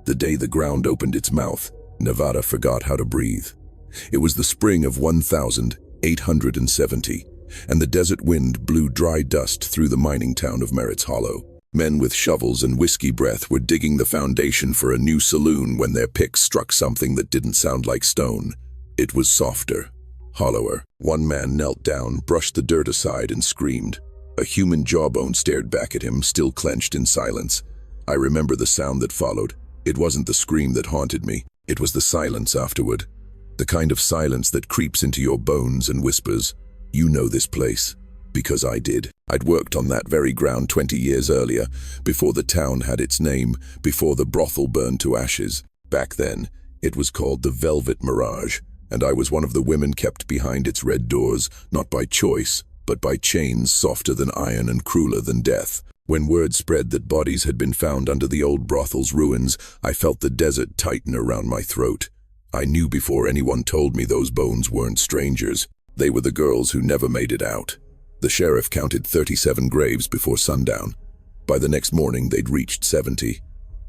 The day the ground opened its mouth, Nevada forgot how to breathe. It was the spring of 1870, and the desert wind blew dry dust through the mining town of Merritt's Hollow. Men with shovels and whiskey breath were digging the foundation for a new saloon when their picks struck something that didn't sound like stone. It was softer, hollower. One man knelt down, brushed the dirt aside, and screamed. A human jawbone stared back at him, still clenched in silence. I remember the sound that followed. It wasn't the scream that haunted me. It was the silence afterward. The kind of silence that creeps into your bones and whispers, "You know this place." Because I did. I'd worked on that very ground 20 years earlier, before the town had its name, before the brothel burned to ashes. Back then, it was called the Velvet Mirage, and I was one of the women kept behind its red doors, not by choice, but by chains softer than iron and crueler than death. When word spread that bodies had been found under the old brothel's ruins, I felt the desert tighten around my throat. I knew before anyone told me those bones weren't strangers. They were the girls who never made it out. The sheriff counted 37 graves before sundown. By the next morning, they'd reached 70.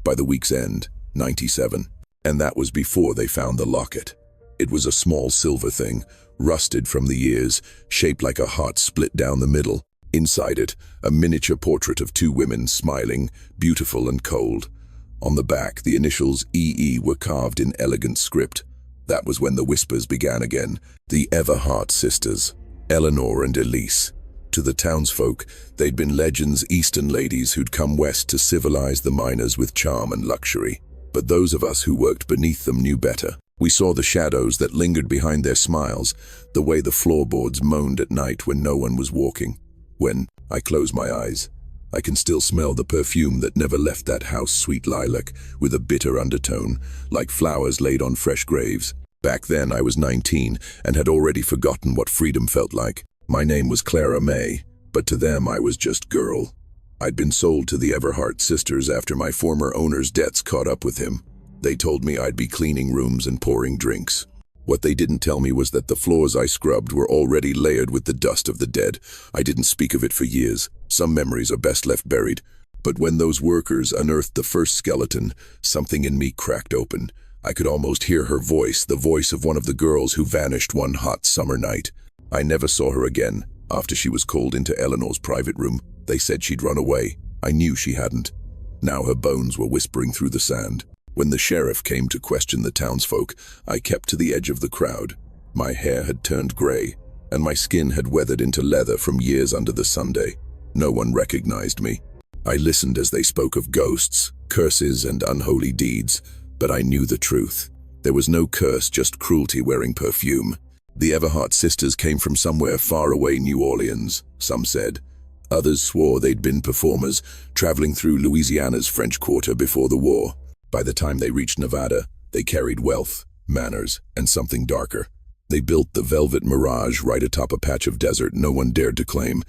By the week's end, 97. And that was before they found the locket. It was a small silver thing, rusted from the years, shaped like a heart split down the middle. Inside it, a miniature portrait of two women smiling, beautiful and cold. On the back, the initials EE were carved in elegant script. That was when the whispers began again. The Everheart sisters, Eleanor and Elise. To the townsfolk, they'd been legends, Eastern ladies who'd come west to civilize the miners with charm and luxury. But those of us who worked beneath them knew better. We saw the shadows that lingered behind their smiles, the way the floorboards moaned at night when no one was walking. When I close my eyes, I can still smell the perfume that never left that house, sweet lilac, with a bitter undertone, like flowers laid on fresh graves. Back then I was 19 and had already forgotten what freedom felt like. My name was Clara May, but to them I was just girl. I'd been sold to the Everheart sisters after my former owner's debts caught up with him. They told me I'd be cleaning rooms and pouring drinks. What they didn't tell me was that the floors I scrubbed were already layered with the dust of the dead. I didn't speak of it for years. Some memories are best left buried. But when those workers unearthed the first skeleton, something in me cracked open. I could almost hear her voice, the voice of one of the girls who vanished one hot summer night. I never saw her again. After she was called into Eleanor's private room, they said she'd run away. I knew she hadn't. Now her bones were whispering through the sand. When the sheriff came to question the townsfolk, I kept to the edge of the crowd. My hair had turned gray, and my skin had weathered into leather from years under the Sunday. No one recognized me. I listened as they spoke of ghosts, curses, and unholy deeds, but I knew the truth. There was no curse, just cruelty wearing perfume. The Everheart sisters came from somewhere far away, New Orleans, some said. Others swore they'd been performers, traveling through Louisiana's French Quarter before the war. By the time they reached Nevada, they carried wealth, manners, and something darker. They built the Velvet Mirage right atop a patch of desert no one dared to claim.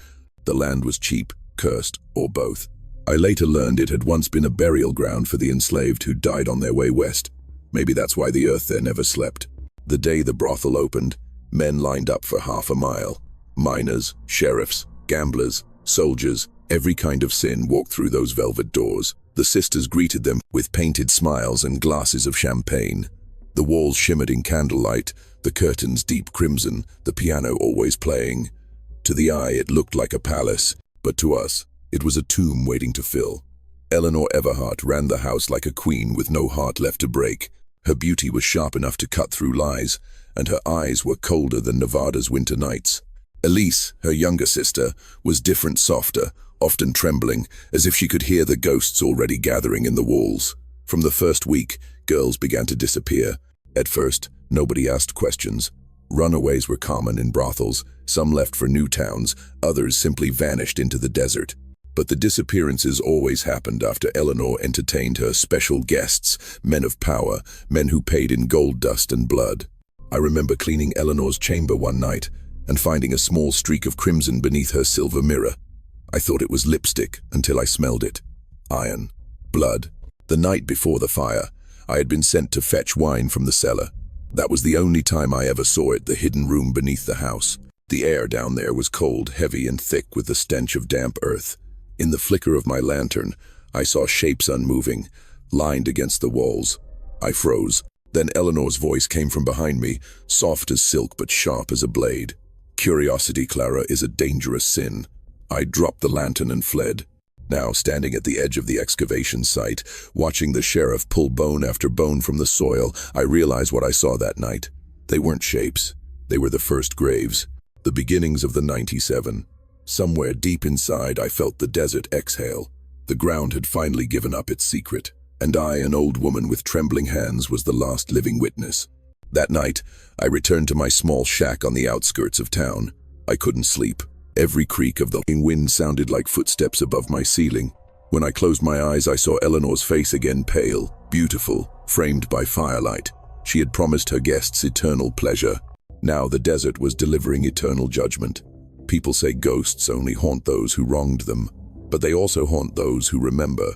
The land was cheap, cursed, or both. I later learned it had once been a burial ground for the enslaved who died on their way west. Maybe that's why the earth there never slept. The day the brothel opened, men lined up for half a mile. Miners, sheriffs, gamblers, soldiers, every kind of sin walked through those velvet doors. The sisters greeted them with painted smiles and glasses of champagne. The walls shimmered in candlelight, the curtains deep crimson, the piano always playing. To the eye, it looked like a palace, but to us, it was a tomb waiting to fill. Eleanor Everheart ran the house like a queen with no heart left to break. Her beauty was sharp enough to cut through lies, and her eyes were colder than Nevada's winter nights. Elise, her younger sister, was different, softer, often trembling, as if she could hear the ghosts already gathering in the walls. From the first week, girls began to disappear. At first, nobody asked questions. Runaways were common in brothels. Some left for new towns, others simply vanished into the desert. But the disappearances always happened after Eleanor entertained her special guests, men of power, men who paid in gold dust and blood. I remember cleaning Eleanor's chamber one night and finding a small streak of crimson beneath her silver mirror. I thought it was lipstick until I smelled it. Iron. Blood. The night before the fire, I had been sent to fetch wine from the cellar. That was the only time I ever saw it, the hidden room beneath the house. The air down there was cold, heavy, and thick with the stench of damp earth. In the flicker of my lantern, I saw shapes unmoving, lined against the walls. I froze. Then Eleanor's voice came from behind me, soft as silk but sharp as a blade. "Curiosity, Clara, is a dangerous sin." I dropped the lantern and fled. Now, standing at the edge of the excavation site, watching the sheriff pull bone after bone from the soil, I realized what I saw that night. They weren't shapes. They were the first graves. The beginnings of the 97. Somewhere deep inside, I felt the desert exhale. The ground had finally given up its secret, and I, an old woman with trembling hands, was the last living witness. That night, I returned to my small shack on the outskirts of town. I couldn't sleep. Every creak of the wind sounded like footsteps above my ceiling. When I closed my eyes, I saw Eleanor's face again, pale, beautiful, framed by firelight. She had promised her guests eternal pleasure. Now the desert was delivering eternal judgment. People say ghosts only haunt those who wronged them, but they also haunt those who remember.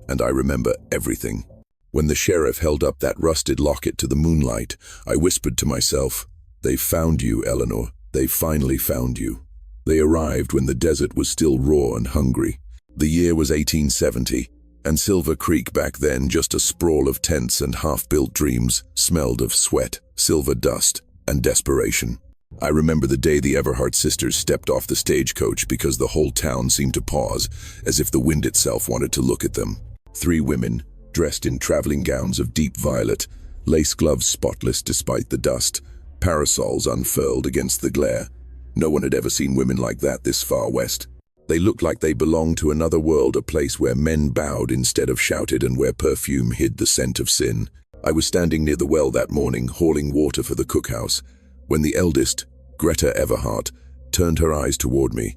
And I remember everything. When the sheriff held up that rusted locket to the moonlight, I whispered to myself, "They've found you, Eleanor. They've finally found you." They arrived when the desert was still raw and hungry. The year was 1870, and Silver Creek back then, just a sprawl of tents and half-built dreams, smelled of sweat, silver dust, and desperation. I remember the day the Everheart sisters stepped off the stagecoach because the whole town seemed to pause, as if the wind itself wanted to look at them. 3 women, dressed in traveling gowns of deep violet, lace gloves spotless despite the dust, parasols unfurled against the glare. No one had ever seen women like that this far west. They looked like they belonged to another world, a place where men bowed instead of shouted and where perfume hid the scent of sin. I was standing near the well that morning, hauling water for the cookhouse, when the eldest, Greta Everheart, turned her eyes toward me.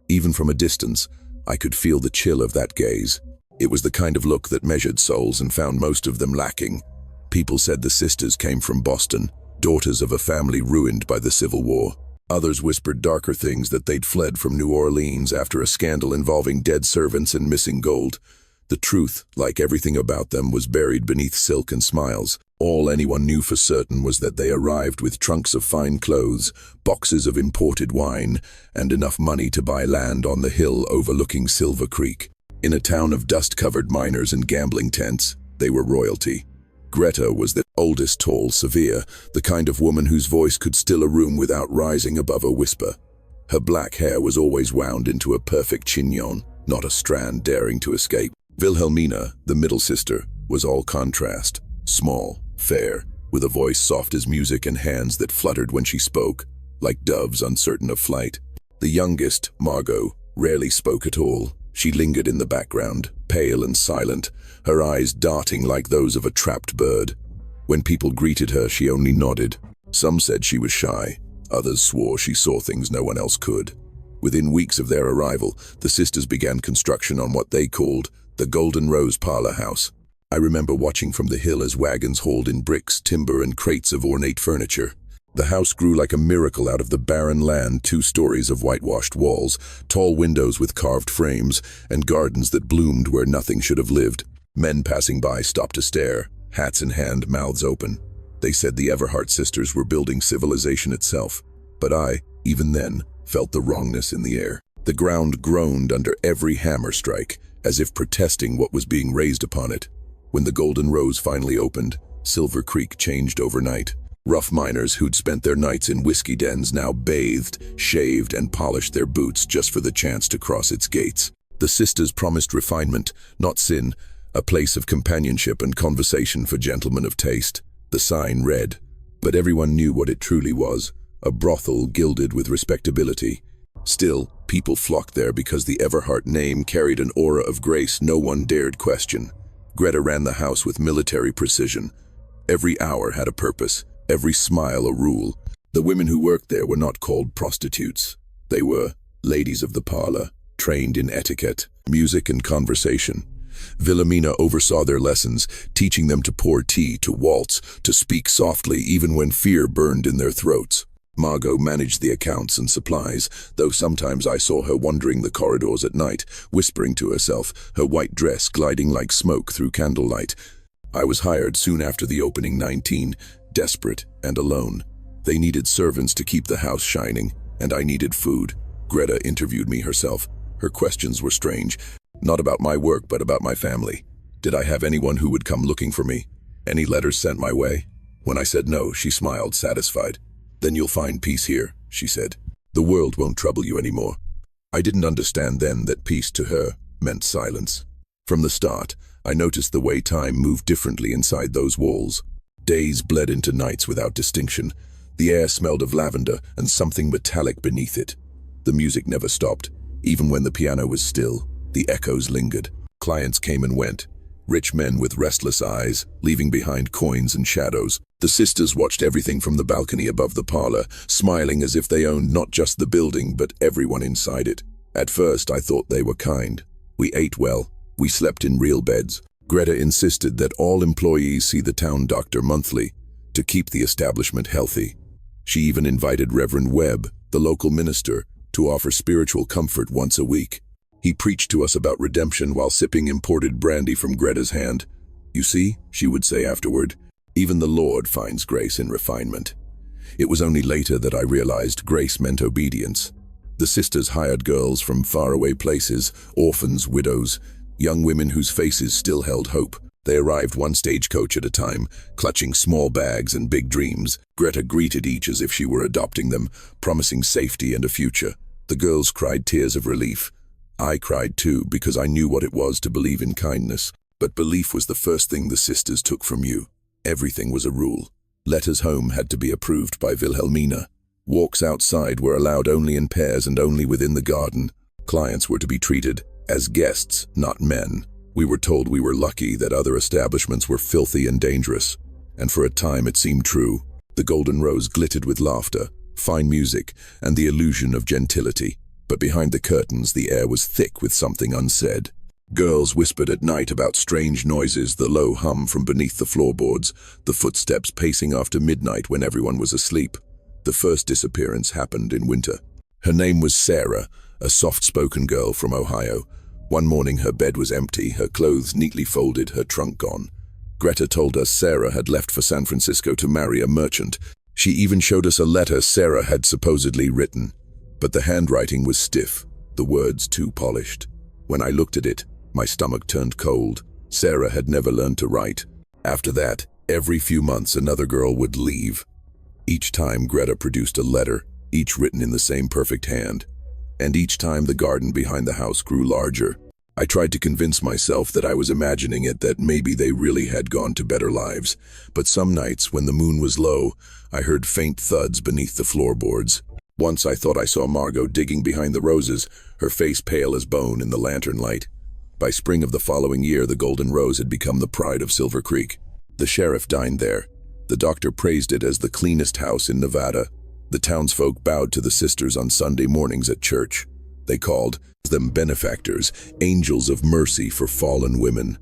Even from a distance, I could feel the chill of that gaze. It was the kind of look that measured souls and found most of them lacking. People said the sisters came from Boston, daughters of a family ruined by the Civil War. Others whispered darker things, that they'd fled from New Orleans after a scandal involving dead servants and missing gold. The truth, like everything about them, was buried beneath silk and smiles. All anyone knew for certain was that they arrived with trunks of fine clothes, boxes of imported wine, and enough money to buy land on the hill overlooking Silver Creek. In a town of dust-covered miners and gambling tents, they were royalty. Greta was the oldest, tall, severe, the kind of woman whose voice could still a room without rising above a whisper. Her black hair was always wound into a perfect chignon, not a strand daring to escape. Wilhelmina, the middle sister, was all contrast, small, fair, with a voice soft as music and hands that fluttered when she spoke, like doves uncertain of flight. The youngest, Margot, rarely spoke at all. She lingered in the background, pale and silent, her eyes darting like those of a trapped bird. When people greeted her, she only nodded. Some said she was shy, others swore she saw things no one else could. Within weeks of their arrival, the sisters began construction on what they called the Golden Rose Parlor House. I remember watching from the hill as wagons hauled in bricks, timber, and crates of ornate furniture. The house grew like a miracle out of the barren land, 2 stories of whitewashed walls, tall windows with carved frames, and gardens that bloomed where nothing should have lived. Men passing by stopped to stare, hats in hand, mouths open. They said the Everheart sisters were building civilization itself. But I, even then, felt the wrongness in the air. The ground groaned under every hammer strike, as if protesting what was being raised upon it. When the Golden Rose finally opened, Silver Creek changed overnight. Rough miners who'd spent their nights in whiskey dens now bathed, shaved, and polished their boots just for the chance to cross its gates. The sisters promised refinement, not sin, a place of companionship and conversation for gentlemen of taste. The sign read, but everyone knew what it truly was, a brothel gilded with respectability. Still, people flocked there because the Everheart name carried an aura of grace no one dared question. Greta ran the house with military precision. Every hour had a purpose, every smile a rule. The women who worked there were not called prostitutes. They were ladies of the parlor, trained in etiquette, music, and conversation. Wilhelmina oversaw their lessons, teaching them to pour tea, to waltz, to speak softly even when fear burned in their throats. Margot managed the accounts and supplies, though sometimes I saw her wandering the corridors at night, whispering to herself, her white dress gliding like smoke through candlelight. I was hired soon after the opening 19, desperate and alone. They needed servants to keep the house shining, and I needed food. Greta interviewed me herself. Her questions were strange, not about my work but about my family. Did I have anyone who would come looking for me? Any letters sent my way? When I said no, she smiled, satisfied. Then you'll find peace here, she said. The world won't trouble you anymore. I didn't understand then that peace to her meant silence. From the start, I noticed the way time moved differently inside those walls. Days bled into nights without distinction. The air smelled of lavender and something metallic beneath it. The music never stopped. Even when the piano was still, the echoes lingered. Clients came and went. Rich men with restless eyes, leaving behind coins and shadows. The sisters watched everything from the balcony above the parlor, smiling as if they owned not just the building, but everyone inside it. At first, I thought they were kind. We ate well. We slept in real beds. Greta insisted that all employees see the town doctor monthly to keep the establishment healthy. She even invited Reverend Webb, the local minister, to offer spiritual comfort once a week. He preached to us about redemption while sipping imported brandy from Greta's hand. You see, she would say afterward, even the Lord finds grace in refinement. It was only later that I realized grace meant obedience. The sisters hired girls from faraway places, orphans, widows, young women whose faces still held hope. They arrived one stagecoach at a time, clutching small bags and big dreams. Greta greeted each as if she were adopting them, promising safety and a future. The girls cried tears of relief. I cried too, because I knew what it was to believe in kindness. But belief was the first thing the sisters took from you. Everything was a rule. Letters home had to be approved by Wilhelmina. Walks outside were allowed only in pairs and only within the garden. Clients were to be treated as guests, not men. We were told we were lucky that other establishments were filthy and dangerous. And for a time it seemed true. The Golden Rose glittered with laughter, fine music, and the illusion of gentility. But behind the curtains, the air was thick with something unsaid. Girls whispered at night about strange noises, the low hum from beneath the floorboards, the footsteps pacing after midnight when everyone was asleep. The first disappearance happened in winter. Her name was Sarah, a soft-spoken girl from Ohio. One morning her bed was empty, her clothes neatly folded, her trunk gone. Greta told us Sarah had left for San Francisco to marry a merchant. She even showed us a letter Sarah had supposedly written. But the handwriting was stiff, the words too polished. When I looked at it, my stomach turned cold. Sarah had never learned to write. After that, every few months another girl would leave. Each time Greta produced a letter, each written in the same perfect hand. And each time the garden behind the house grew larger. I tried to convince myself that I was imagining it, that maybe they really had gone to better lives. But some nights, when the moon was low, I heard faint thuds beneath the floorboards. Once I thought I saw Margot digging behind the roses, her face pale as bone in the lantern light. By spring of the following year, the Golden Rose had become the pride of Silver Creek. The sheriff dined there. The doctor praised it as the cleanest house in Nevada. The townsfolk bowed to the sisters on Sunday mornings at church. They called them benefactors, angels of mercy for fallen women.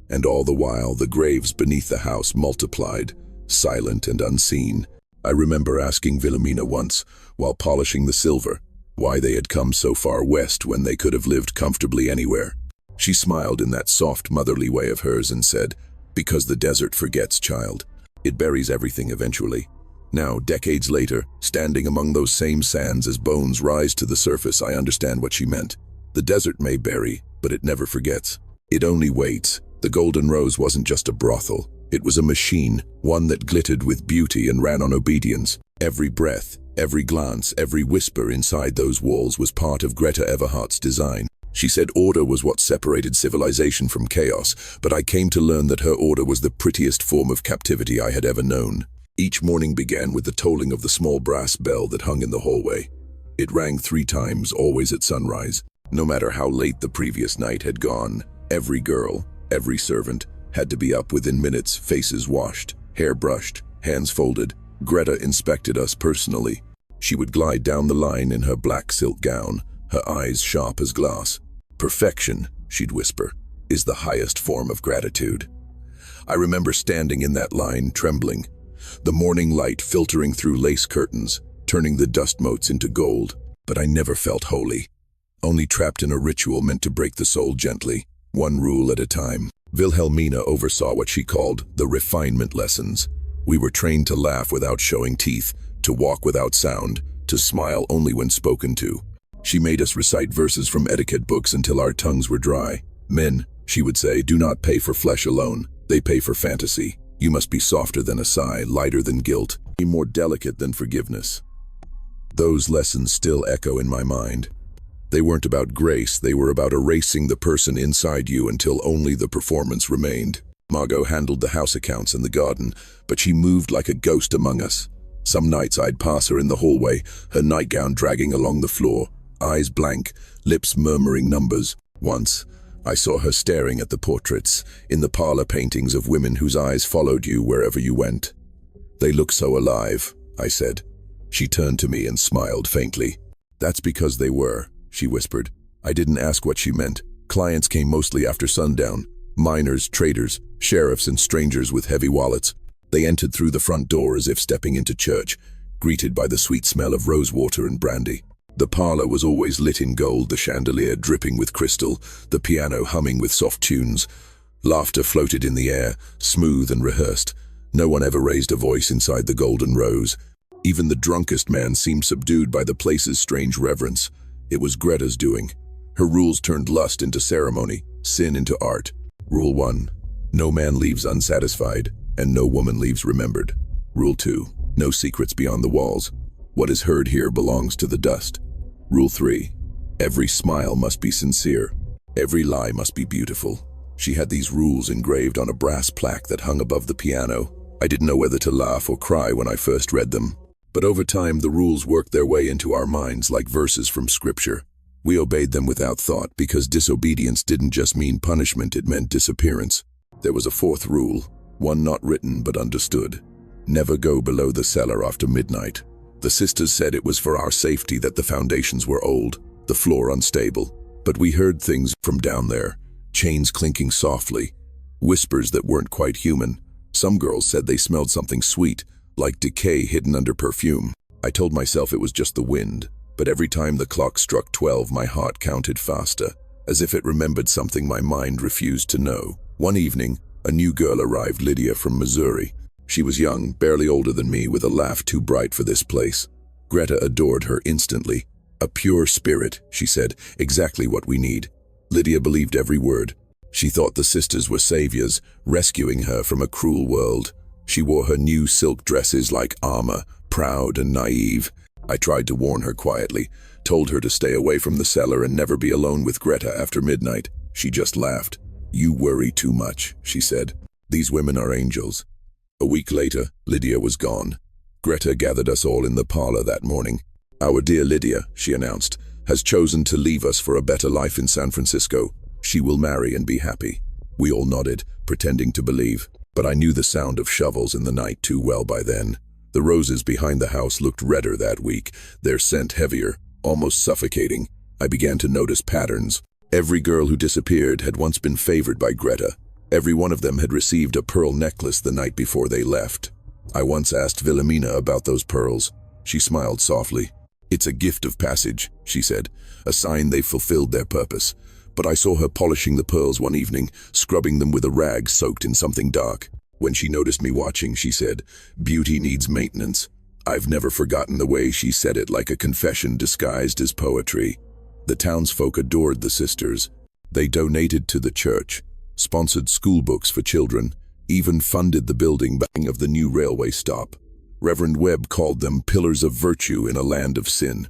And all the while, the graves beneath the house multiplied, silent and unseen. I remember asking Wilhelmina once, while polishing the silver, why they had come so far west when they could have lived comfortably anywhere. She smiled in that soft motherly way of hers and said, "Because the desert forgets, child. It buries everything eventually." Now, decades later, standing among those same sands as bones rise to the surface, I understand what she meant. The desert may bury, but it never forgets. It only waits. The Golden Rose wasn't just a brothel. It was a machine, one that glittered with beauty and ran on obedience. Every breath, every glance, every whisper inside those walls was part of Greta Everhart's design. She said order was what separated civilization from chaos, but I came to learn that her order was the prettiest form of captivity I had ever known. Each morning began with the tolling of the small brass bell that hung in the hallway. It rang 3 times, always at sunrise. No matter how late the previous night had gone, every girl, every servant, had to be up within minutes, faces washed, hair brushed, hands folded. Greta inspected us personally. She would glide down the line in her black silk gown, her eyes sharp as glass. "Perfection," she'd whisper, "is the highest form of gratitude." I remember standing in that line, trembling, the morning light filtering through lace curtains, turning the dust motes into gold. But I never felt holy, only trapped in a ritual meant to break the soul gently, one rule at a time. Wilhelmina oversaw what she called the refinement lessons. We were trained to laugh without showing teeth, to walk without sound, to smile only when spoken to. She made us recite verses from etiquette books until our tongues were dry. Men, She would say, "Do not pay for flesh alone. They pay for fantasy. You must be softer than a sigh, lighter than guilt, be more delicate than forgiveness." Those lessons still echo in my mind. They weren't about grace, they were about erasing the person inside you until only the performance remained. Margot handled the house accounts and the garden, but she moved like a ghost among us. Some nights I'd pass her in the hallway, her nightgown dragging along the floor, eyes blank, lips murmuring numbers. Once, I saw her staring at the portraits in the parlor paintings of women whose eyes followed you wherever you went. "They look so alive," I said. She turned to me and smiled faintly. "That's because they were," she whispered. I didn't ask what she meant. Clients came mostly after sundown. Miners, traders, sheriffs, and strangers with heavy wallets. They entered through the front door as if stepping into church, greeted by the sweet smell of rosewater and brandy. The parlor was always lit in gold, the chandelier dripping with crystal, the piano humming with soft tunes. Laughter floated in the air, smooth and rehearsed. No one ever raised a voice inside the Golden Rose. Even the drunkest man seemed subdued by the place's strange reverence. It was Greta's doing. Her rules turned lust into ceremony, sin into art. Rule 1. No man leaves unsatisfied, and no woman leaves remembered. Rule 2. No secrets beyond the walls. What is heard here belongs to the dust. Rule 3. Every smile must be sincere. Every lie must be beautiful. She had these rules engraved on a brass plaque that hung above the piano. I didn't know whether to laugh or cry when I first read them. But over time, the rules worked their way into our minds like verses from scripture. We obeyed them without thought because disobedience didn't just mean punishment, it meant disappearance. There was a fourth rule, one not written but understood. Never go below the cellar after midnight. The sisters said it was for our safety that the foundations were old, the floor unstable. But we heard things from down there, chains clinking softly, whispers that weren't quite human. Some girls said they smelled something sweet, like decay hidden under perfume. I told myself it was just the wind, but every time the clock struck 12, my heart counted faster, as if it remembered something my mind refused to know. One evening, a new girl arrived, Lydia from Missouri. She was young, barely older than me, with a laugh too bright for this place. Greta adored her instantly. "A pure spirit," she said, "exactly what we need." Lydia believed every word. She thought the sisters were saviors, rescuing her from a cruel world. She wore her new silk dresses like armor, proud and naive. I tried to warn her quietly, told her to stay away from the cellar and never be alone with Greta after midnight. She just laughed. "You worry too much," she said. "These women are angels." A week later, Lydia was gone. Greta gathered us all in the parlor that morning. "Our dear Lydia," she announced, "has chosen to leave us for a better life in San Francisco. She will marry and be happy." We all nodded, pretending to believe. But I knew the sound of shovels in the night too well by then. The roses behind the house looked redder that week, their scent heavier, almost suffocating. I began to notice patterns. Every girl who disappeared had once been favored by Greta. Every one of them had received a pearl necklace the night before they left. I once asked Wilhelmina about those pearls. She smiled softly. "It's a gift of passage," she said, "a sign they've fulfilled their purpose." But I saw her polishing the pearls one evening, scrubbing them with a rag soaked in something dark. When she noticed me watching, she said, "Beauty needs maintenance." I've never forgotten the way she said it, like a confession disguised as poetry. The townsfolk adored the sisters. They donated to the church, sponsored school books for children, even funded the building of the new railway stop. Reverend Webb called them pillars of virtue in a land of sin.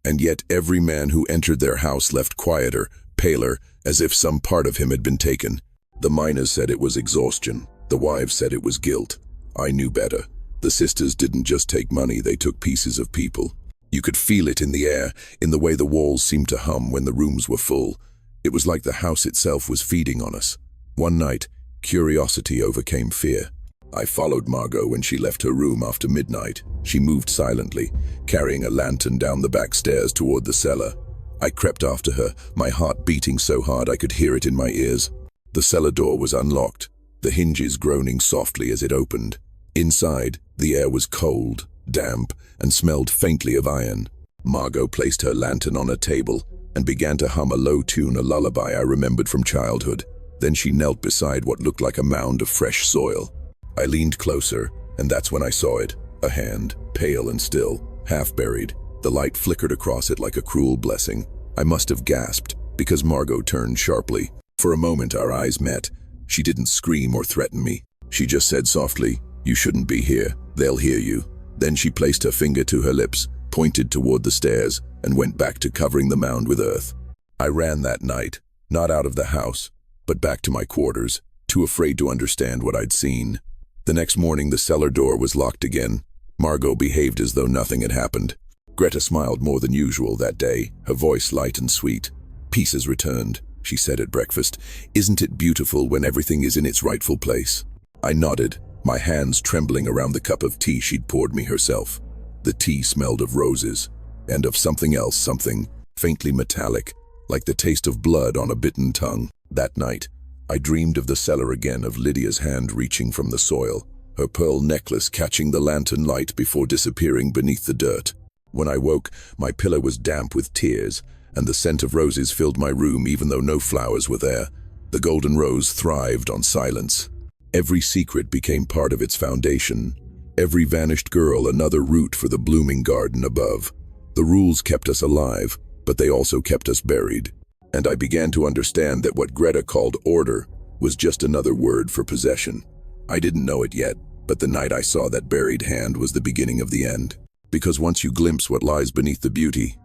And yet every man who entered their house left quieter, paler, as if some part of him had been taken. The miners said it was exhaustion. The wives said it was guilt. I knew better. The sisters didn't just take money, they took pieces of people. You could feel it in the air, in the way the walls seemed to hum when the rooms were full. It was like the house itself was feeding on us. One night, curiosity overcame fear. I followed Margot when she left her room after midnight. She moved silently, carrying a lantern down the back stairs toward the cellar. I crept after her, my heart beating so hard I could hear it in my ears. The cellar door was unlocked, the hinges groaning softly as it opened. Inside, the air was cold, damp, and smelled faintly of iron. Margot placed her lantern on a table and began to hum a low tune, a lullaby I remembered from childhood. Then she knelt beside what looked like a mound of fresh soil. I leaned closer, and that's when I saw it, a hand, pale and still, half buried. The light flickered across it like a cruel blessing. I must have gasped, because Margot turned sharply. For a moment our eyes met. She didn't scream or threaten me. She just said softly, "You shouldn't be here. They'll hear you." Then she placed her finger to her lips, pointed toward the stairs, and went back to covering the mound with earth. I ran that night, not out of the house, but back to my quarters, too afraid to understand what I'd seen. The next morning the cellar door was locked again. Margot behaved as though nothing had happened. Greta smiled more than usual that day, her voice light and sweet. "Peace has returned," she said at breakfast. "Isn't it beautiful when everything is in its rightful place?" I nodded, my hands trembling around the cup of tea she'd poured me herself. The tea smelled of roses, and of something else, something faintly metallic, like the taste of blood on a bitten tongue. That night, I dreamed of the cellar again, of Lydia's hand reaching from the soil, her pearl necklace catching the lantern light before disappearing beneath the dirt. When I woke, my pillow was damp with tears, and the scent of roses filled my room even though no flowers were there. The golden rose thrived on silence. Every secret became part of its foundation. Every vanished girl another root for the blooming garden above. The rules kept us alive, but they also kept us buried. And I began to understand that what Greta called order was just another word for possession. I didn't know it yet, but the night I saw that buried hand was the beginning of the end. Because once you glimpse what lies beneath the beauty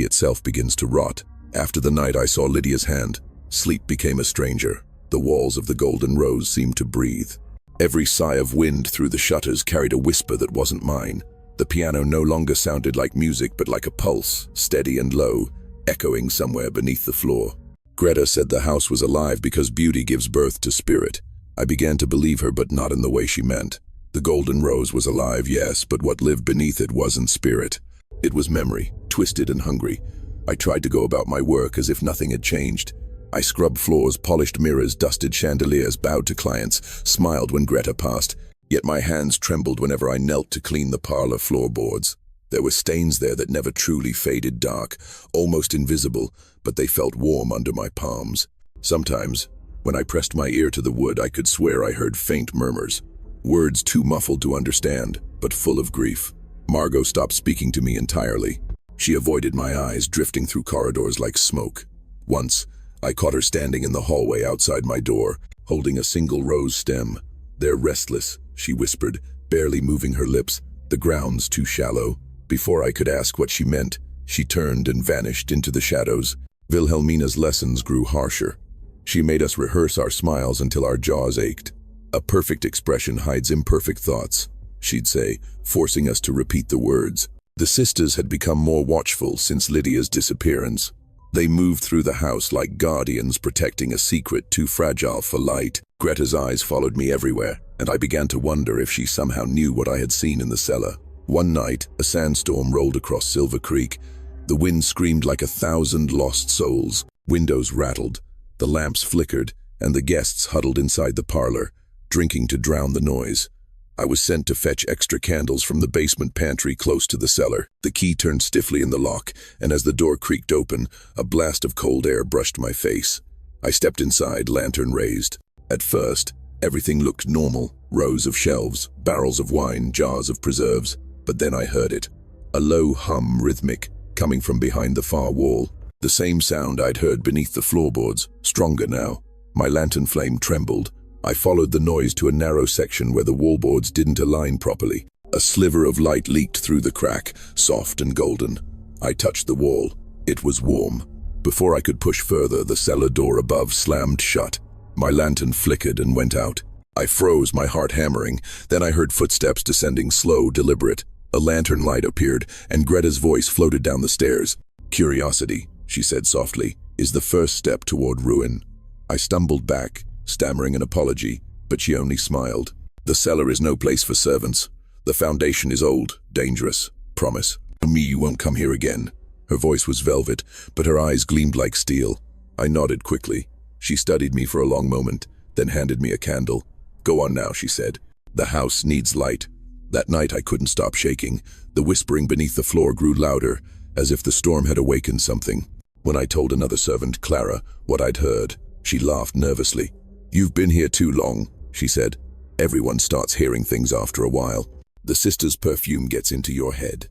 itself begins to rot. After the night I saw Lydia's hand, sleep became a stranger. The walls of the golden rose seemed to breathe. Every sigh of wind through the shutters carried a whisper that wasn't mine. The piano no longer sounded like music but like a pulse, steady and low, echoing somewhere beneath the floor. Greta said the house was alive because beauty gives birth to spirit. I began to believe her, but not in the way she meant. The golden rose was alive, yes, but what lived beneath it wasn't spirit. It was memory, twisted and hungry. I tried to go about my work as if nothing had changed. I scrubbed floors, polished mirrors, dusted chandeliers, bowed to clients, smiled when Greta passed, yet my hands trembled whenever I knelt to clean the parlor floorboards. There were stains there that never truly faded, dark, almost invisible, but they felt warm under my palms. Sometimes, when I pressed my ear to the wood, I could swear I heard faint murmurs. Words too muffled to understand, but full of grief. Margot stopped speaking to me entirely. She avoided my eyes, drifting through corridors like smoke. Once, I caught her standing in the hallway outside my door, holding a single rose stem. "They're restless," she whispered, barely moving her lips. "The ground's too shallow." Before I could ask what she meant, she turned and vanished into the shadows. Wilhelmina's lessons grew harsher. She made us rehearse our smiles until our jaws ached. "A perfect expression hides imperfect thoughts," she'd say, forcing us to repeat the words. The sisters had become more watchful since Lydia's disappearance. They moved through the house like guardians protecting a secret too fragile for light. Greta's eyes followed me everywhere, and I began to wonder if she somehow knew what I had seen in the cellar. One night, a sandstorm rolled across Silver Creek. The wind screamed like 1,000 lost souls. Windows rattled, the lamps flickered, and the guests huddled inside the parlor, drinking to drown the noise. I was sent to fetch extra candles from the basement pantry close to the cellar. The key turned stiffly in the lock, and as the door creaked open, a blast of cold air brushed my face. I stepped inside, lantern raised. At first, everything looked normal. Rows of shelves, barrels of wine, jars of preserves. But then I heard it. A low hum, rhythmic, coming from behind the far wall. The same sound I'd heard beneath the floorboards, stronger now. My lantern flame trembled. I followed the noise to a narrow section where the wallboards didn't align properly. A sliver of light leaked through the crack, soft and golden. I touched the wall. It was warm. Before I could push further, the cellar door above slammed shut. My lantern flickered and went out. I froze, my heart hammering. Then I heard footsteps descending, slow, deliberate. A lantern light appeared, and Greta's voice floated down the stairs. "Curiosity," she said softly, "is the first step toward ruin." I stumbled back, stammering an apology, but she only smiled. "The cellar is no place for servants. The foundation is old, dangerous. Promise me you won't come here again." Her voice was velvet, but her eyes gleamed like steel. I nodded quickly. She studied me for a long moment, then handed me a candle. "Go on now," she said. "The house needs light." That night I couldn't stop shaking. The whispering beneath the floor grew louder, as if the storm had awakened something. When I told another servant, Clara, what I'd heard, she laughed nervously. "You've been here too long," she said. "Everyone starts hearing things after a while. The sister's perfume gets into your head."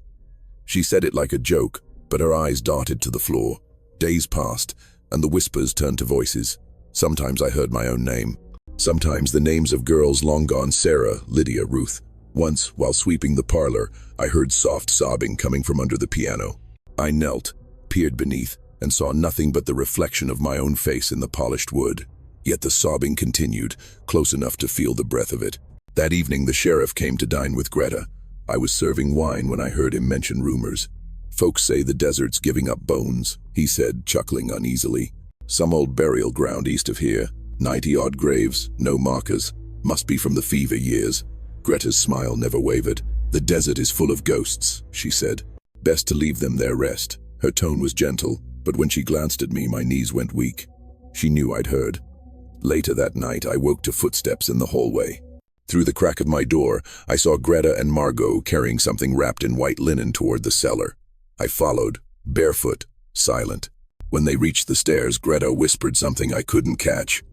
She said it like a joke, but her eyes darted to the floor. Days passed, and the whispers turned to voices. Sometimes I heard my own name. Sometimes the names of girls long gone: Sarah, Lydia, Ruth. Once, while sweeping the parlor, I heard soft sobbing coming from under the piano. I knelt, peered beneath, and saw nothing but the reflection of my own face in the polished wood. Yet the sobbing continued, close enough to feel the breath of it. That evening the sheriff came to dine with Greta. I was serving wine when I heard him mention rumors. "Folks say the desert's giving up bones," he said, chuckling uneasily. "Some old burial ground east of here. 90-odd graves, no markers. Must be from the fever years." Greta's smile never wavered. "The desert is full of ghosts," she said. "Best to leave them their rest." Her tone was gentle, but when she glanced at me, my knees went weak. She knew I'd heard. Later that night, I woke to footsteps in the hallway. Through the crack of my door, I saw Greta and Margot carrying something wrapped in white linen toward the cellar. I followed, barefoot, silent. When they reached the stairs, Greta whispered something I couldn't catch.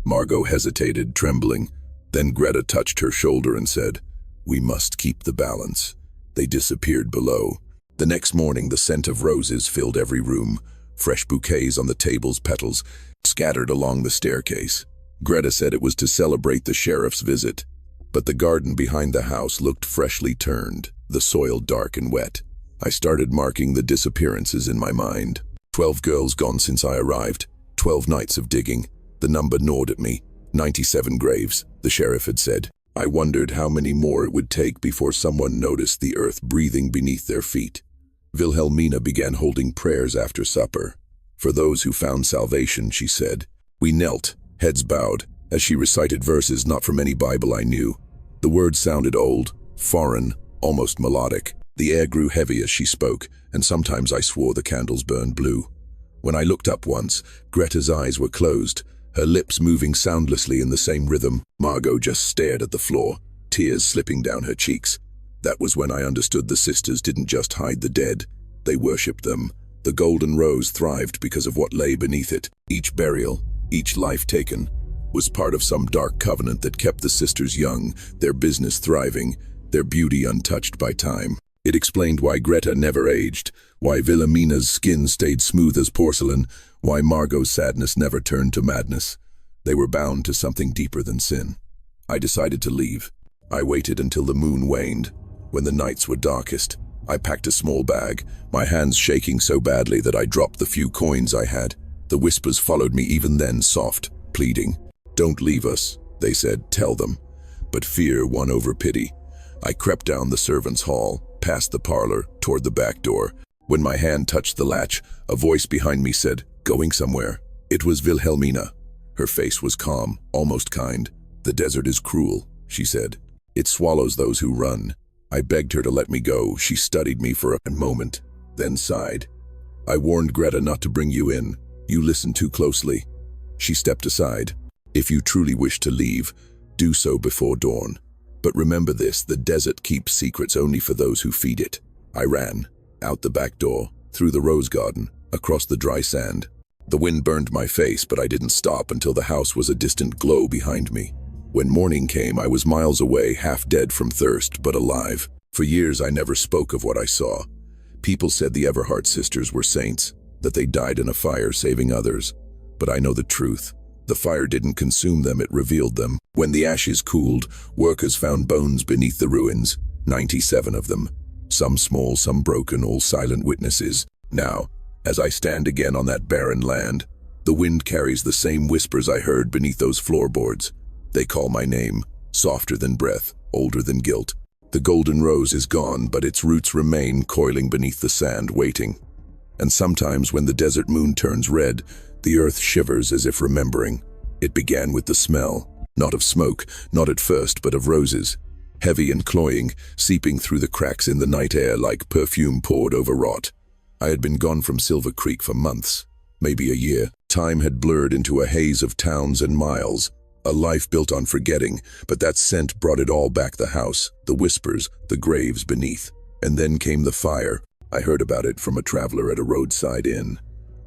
Margot hesitated, trembling. Then Greta touched her shoulder and said, "We must keep the balance." They disappeared below. The next morning, the scent of roses filled every room, fresh bouquets on the table's petals, scattered along the staircase. Greta said it was to celebrate the sheriff's visit. But the garden behind the house looked freshly turned, the soil dark and wet. I started marking the disappearances in my mind. 12 girls gone since I arrived, 12 nights of digging. The number gnawed at me. 97 graves, the sheriff had said. I wondered how many more it would take before someone noticed the earth breathing beneath their feet. Wilhelmina began holding prayers after supper. For those who found salvation, she said. We knelt, heads bowed, as she recited verses not from any Bible I knew. The words sounded old, foreign, almost melodic. The air grew heavy as she spoke, and sometimes I swore the candles burned blue. When I looked up once, Greta's eyes were closed, her lips moving soundlessly in the same rhythm. Margot just stared at the floor, tears slipping down her cheeks. That was when I understood the sisters didn't just hide the dead, they worshipped them. The Golden Rose thrived because of what lay beneath it. Each burial, each life taken, was part of some dark covenant that kept the sisters young, their business thriving, their beauty untouched by time. It explained why Greta never aged, why Wilhelmina's skin stayed smooth as porcelain, why Margot's sadness never turned to madness. They were bound to something deeper than sin. I decided to leave. I waited until the moon waned. When the nights were darkest, I packed a small bag, my hands shaking so badly that I dropped the few coins I had. The whispers followed me even then, soft, pleading. Don't leave us, they said, tell them. But fear won over pity. I crept down the servants' hall, past the parlor, toward the back door. When my hand touched the latch, a voice behind me said, going somewhere. It was Wilhelmina. Her face was calm, almost kind. The desert is cruel, she said. It swallows those who run. I begged her to let me go. She studied me for a moment, then sighed. I warned Greta not to bring you in. You listened too closely. She stepped aside. If you truly wish to leave, do so before dawn. But remember this, the desert keeps secrets only for those who feed it. I ran, out the back door, through the rose garden, across the dry sand. The wind burned my face, but I didn't stop until the house was a distant glow behind me. When morning came, I was miles away, half dead from thirst, but alive. For years, I never spoke of what I saw. People said the Everheart sisters were saints, that they died in a fire saving others. But I know the truth. The fire didn't consume them, it revealed them. When the ashes cooled, workers found bones beneath the ruins, 97 of them. Some small, some broken, all silent witnesses. Now, as I stand again on that barren land, the wind carries the same whispers I heard beneath those floorboards. They call my name, softer than breath, older than guilt. The golden rose is gone, but its roots remain coiling beneath the sand, waiting. And sometimes when the desert moon turns red, the earth shivers as if remembering. It began with the smell, not of smoke, not at first, but of roses. Heavy and cloying, seeping through the cracks in the night air like perfume poured over rot. I had been gone from Silver Creek for months, maybe a year. Time had blurred into a haze of towns and miles, a life built on forgetting, but that scent brought it all back: the house, the whispers, the graves beneath. And then came the fire. I heard about it from a traveler at a roadside inn.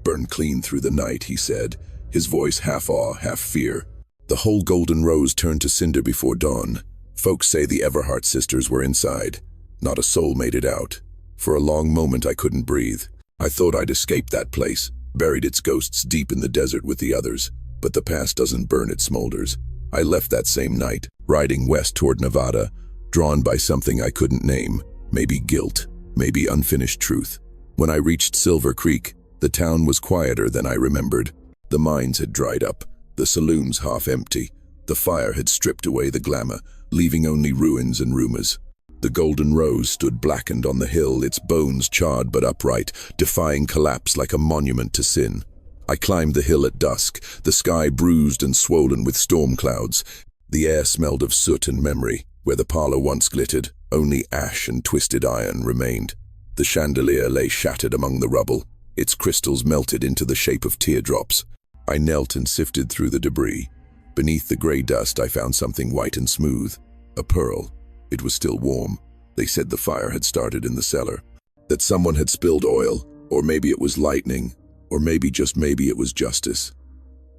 Burned clean through the night, he said, his voice half awe, half fear. The whole Golden Rose turned to cinder before dawn. Folks say the Everheart sisters were inside. Not a soul made it out. For a long moment I couldn't breathe. I thought I'd escaped that place, buried its ghosts deep in the desert with the others. But the past doesn't burn, it smolders. I left that same night, riding west toward Nevada, drawn by something I couldn't name. Maybe guilt, maybe unfinished truth. When I reached Silver Creek, the town was quieter than I remembered. The mines had dried up, the saloons half empty. The fire had stripped away the glamour, leaving only ruins and rumors. The Golden Rose stood blackened on the hill, its bones charred but upright, defying collapse like a monument to sin. I climbed the hill at dusk, the sky bruised and swollen with storm clouds. The air smelled of soot and memory. Where the parlor once glittered, only ash and twisted iron remained. The chandelier lay shattered among the rubble, its crystals melted into the shape of teardrops. I knelt and sifted through the debris. Beneath the gray dust I found something white and smooth. A pearl. It was still warm. They said the fire had started in the cellar. That someone had spilled oil, or maybe it was lightning, or maybe, just maybe, it was justice.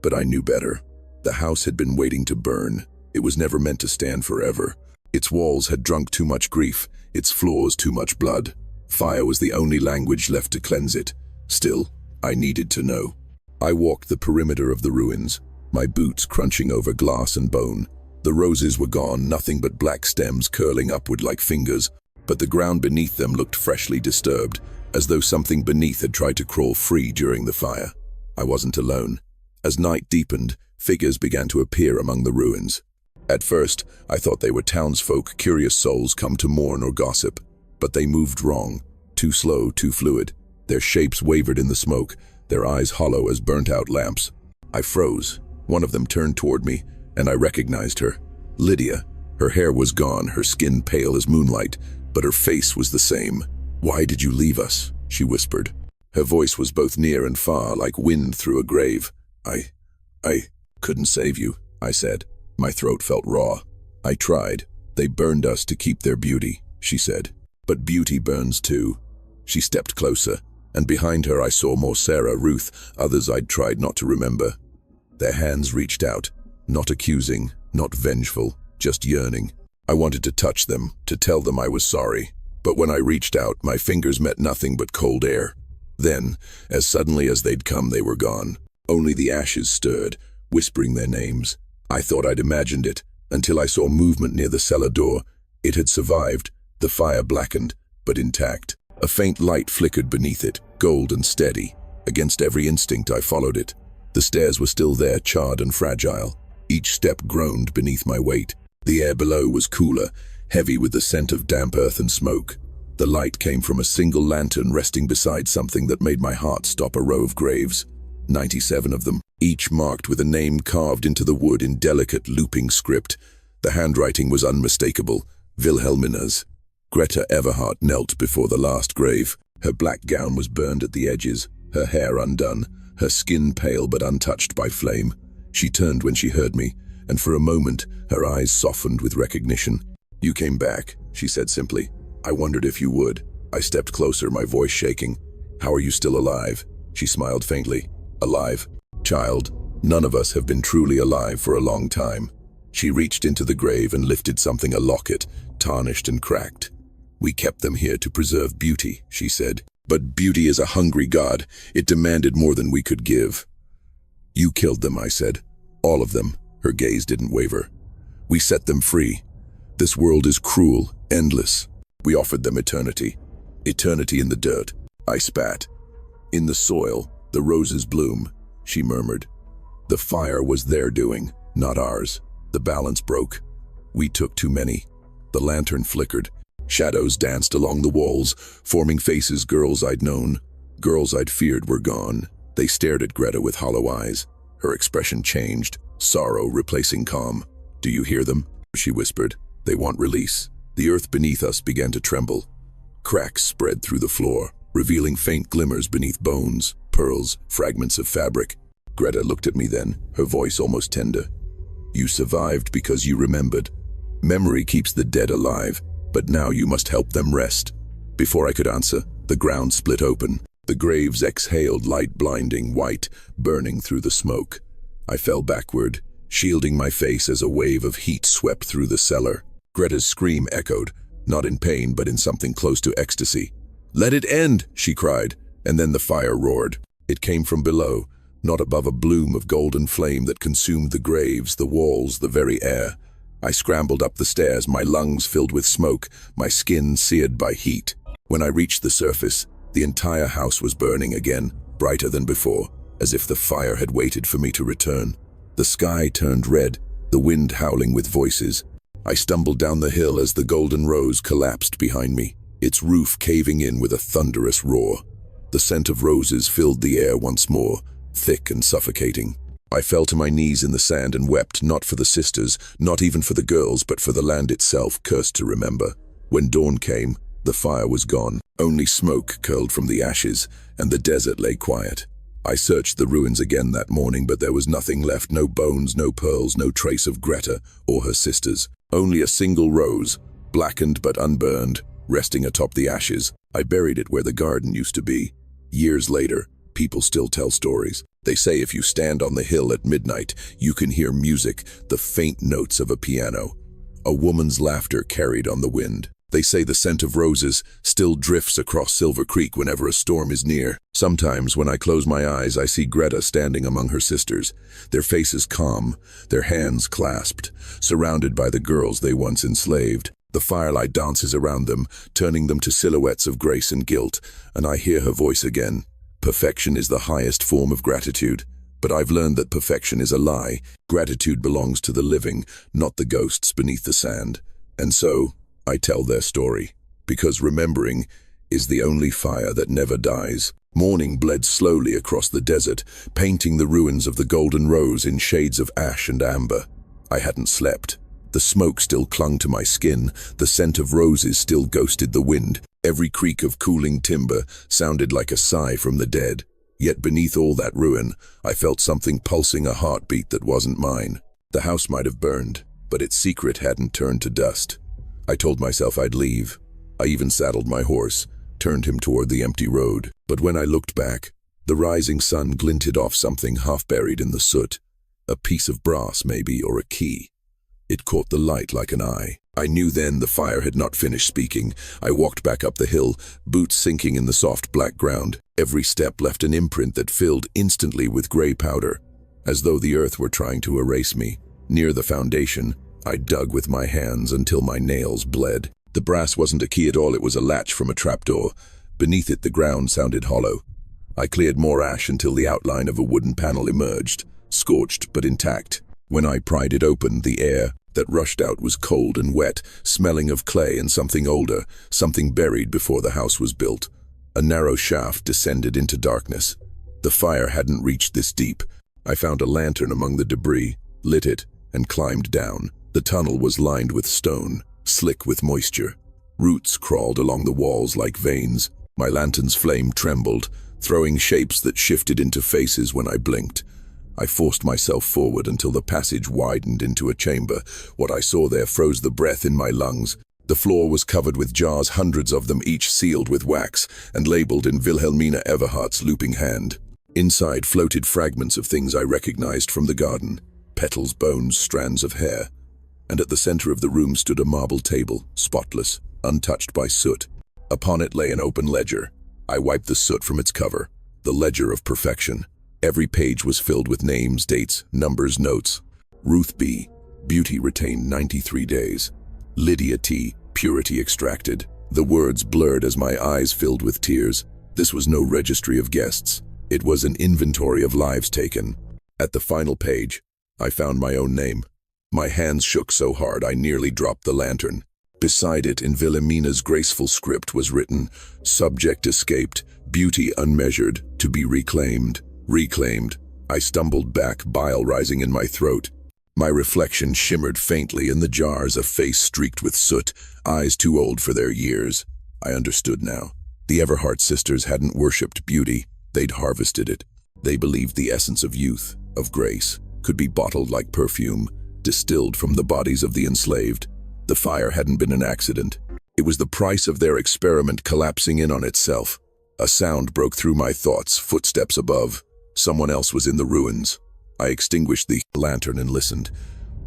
But I knew better. The house had been waiting to burn. It was never meant to stand forever. Its walls had drunk too much grief, its floors too much blood. Fire was the only language left to cleanse it. Still, I needed to know. I walked the perimeter of the ruins, my boots crunching over glass and bone. The roses were gone, nothing but black stems curling upward like fingers, but the ground beneath them looked freshly disturbed, as though something beneath had tried to crawl free during the fire. I wasn't alone. As night deepened, figures began to appear among the ruins. At first, I thought they were townsfolk, curious souls come to mourn or gossip. But they moved wrong. Too slow, too fluid. Their shapes wavered in the smoke, their eyes hollow as burnt-out lamps. I froze. One of them turned toward me, and I recognized her. Lydia. Her hair was gone, her skin pale as moonlight, but her face was the same. "Why did you leave us?" she whispered. Her voice was both near and far, like wind through a grave. I couldn't save you," I said. My throat felt raw. "I tried. They burned us to keep their beauty," she said. "But beauty burns too." She stepped closer, and behind her I saw more Sarah, Ruth, others I'd tried not to remember. Their hands reached out, not accusing, not vengeful, just yearning. I wanted to touch them, to tell them I was sorry. But when I reached out, my fingers met nothing but cold air. Then, as suddenly as they'd come, they were gone. Only the ashes stirred, whispering their names. I thought I'd imagined it, until I saw movement near the cellar door. It had survived, the fire blackened, but intact. A faint light flickered beneath it, gold and steady. Against every instinct, I followed it. The stairs were still there, charred and fragile. Each step groaned beneath my weight. The air below was cooler, heavy with the scent of damp earth and smoke. The light came from a single lantern resting beside something that made my heart stop. A row of graves. 97 of them, each marked with a name carved into the wood in delicate looping script. The handwriting was unmistakable. Wilhelmina's. Greta Everheart knelt before the last grave. Her black gown was burned at the edges, her hair undone, her skin pale but untouched by flame. She turned when she heard me, and for a moment her eyes softened with recognition. "You came back," she said simply. "I wondered if you would." I stepped closer, my voice shaking. "How are you still alive?" She smiled faintly. "Alive? Child, none of us have been truly alive for a long time." She reached into the grave and lifted something, a locket, tarnished and cracked. "We kept them here to preserve beauty," she said. "But beauty is a hungry god. It demanded more than we could give." "You killed them," I said. "All of them." Her gaze didn't waver. "We set them free. This world is cruel, endless. We offered them eternity. Eternity in the dirt." I spat. "In the soil, the roses bloom," she murmured. "The fire was their doing, not ours. The balance broke. We took too many." The lantern flickered. Shadows danced along the walls, forming faces. Girls I'd known, girls I'd feared were gone. They stared at Greta with hollow eyes. Her expression changed, sorrow replacing calm. "Do you hear them?" she whispered. "They want release." The earth beneath us began to tremble. Cracks spread through the floor, revealing faint glimmers beneath bones, pearls, fragments of fabric. Greta looked at me then, her voice almost tender. "You survived because you remembered. Memory keeps the dead alive, but now you must help them rest." Before I could answer, the ground split open. The graves exhaled light, blinding white, burning through the smoke. I fell backward, shielding my face as a wave of heat swept through the cellar. Greta's scream echoed, not in pain but in something close to ecstasy. "Let it end!" she cried, and then the fire roared. It came from below, not above a bloom of golden flame that consumed the graves, the walls, the very air. I scrambled up the stairs, my lungs filled with smoke, my skin seared by heat. When I reached the surface, the entire house was burning again, brighter than before, as if the fire had waited for me to return. The sky turned red, the wind howling with voices. I stumbled down the hill as the Golden Rose collapsed behind me, its roof caving in with a thunderous roar. The scent of roses filled the air once more, thick and suffocating. I fell to my knees in the sand and wept, not for the sisters, not even for the girls, but for the land itself, cursed to remember. When dawn came, the fire was gone. Only smoke curled from the ashes, and the desert lay quiet. I searched the ruins again that morning, but there was nothing left, no bones, no pearls, no trace of Greta or her sisters. Only a single rose, blackened but unburned, resting atop the ashes. I buried it where the garden used to be. Years later, people still tell stories. They say if you stand on the hill at midnight, you can hear music, the faint notes of a piano. A woman's laughter carried on the wind. They say the scent of roses still drifts across Silver Creek whenever a storm is near. Sometimes when I close my eyes, I see Greta standing among her sisters, their faces calm, their hands clasped, surrounded by the girls they once enslaved. The firelight dances around them, turning them to silhouettes of grace and guilt, and I hear her voice again. Perfection is the highest form of gratitude, but I've learned that perfection is a lie. Gratitude belongs to the living, not the ghosts beneath the sand. And so, I tell their story, because remembering is the only fire that never dies. Morning bled slowly across the desert, painting the ruins of the Golden Rose in shades of ash and amber. I hadn't slept. The smoke still clung to my skin, the scent of roses still ghosted the wind. Every creak of cooling timber sounded like a sigh from the dead. Yet beneath all that ruin, I felt something pulsing, a heartbeat that wasn't mine. The house might have burned, but its secret hadn't turned to dust. I told myself I'd leave. I even saddled my horse, turned him toward the empty road. But when I looked back, the rising sun glinted off something half buried in the soot. A piece of brass, maybe, or a key. It caught the light like an eye. I knew then the fire had not finished speaking. I walked back up the hill, boots sinking in the soft black ground. Every step left an imprint that filled instantly with gray powder, as though the earth were trying to erase me. Near the foundation, I dug with my hands until my nails bled. The brass wasn't a key at all, it was a latch from a trapdoor. Beneath it, the ground sounded hollow. I cleared more ash until the outline of a wooden panel emerged, scorched but intact. When I pried it open, the air that rushed out was cold and wet, smelling of clay and something older, something buried before the house was built. A narrow shaft descended into darkness. The fire hadn't reached this deep. I found a lantern among the debris, lit it, and climbed down. The tunnel was lined with stone, slick with moisture. Roots crawled along the walls like veins. My lantern's flame trembled, throwing shapes that shifted into faces when I blinked. I forced myself forward until the passage widened into a chamber. What I saw there froze the breath in my lungs. The floor was covered with jars, hundreds of them, each sealed with wax and labeled in Wilhelmina Everhart's looping hand. Inside floated fragments of things I recognized from the garden. Petals, bones, strands of hair. And at the center of the room stood a marble table, spotless, untouched by soot. Upon it lay an open ledger. I wiped the soot from its cover, the ledger of perfection. Every page was filled with names, dates, numbers, notes. Ruth B., beauty retained 93 days. Lydia T., purity extracted. The words blurred as my eyes filled with tears. This was no registry of guests. It was an inventory of lives taken. At the final page, I found my own name. My hands shook so hard I nearly dropped the lantern. Beside it, in Wilhelmina's graceful script, was written, "Subject escaped, beauty unmeasured, to be reclaimed." Reclaimed. I stumbled back, bile rising in my throat. My reflection shimmered faintly in the jars, a face streaked with soot, eyes too old for their years. I understood now. The Everheart sisters hadn't worshipped beauty, they'd harvested it. They believed the essence of youth, of grace, could be bottled like perfume, distilled from the bodies of the enslaved. The fire hadn't been an accident. It was the price of their experiment collapsing in on itself. A sound broke through my thoughts, footsteps above. Someone else was in the ruins. I extinguished the lantern and listened.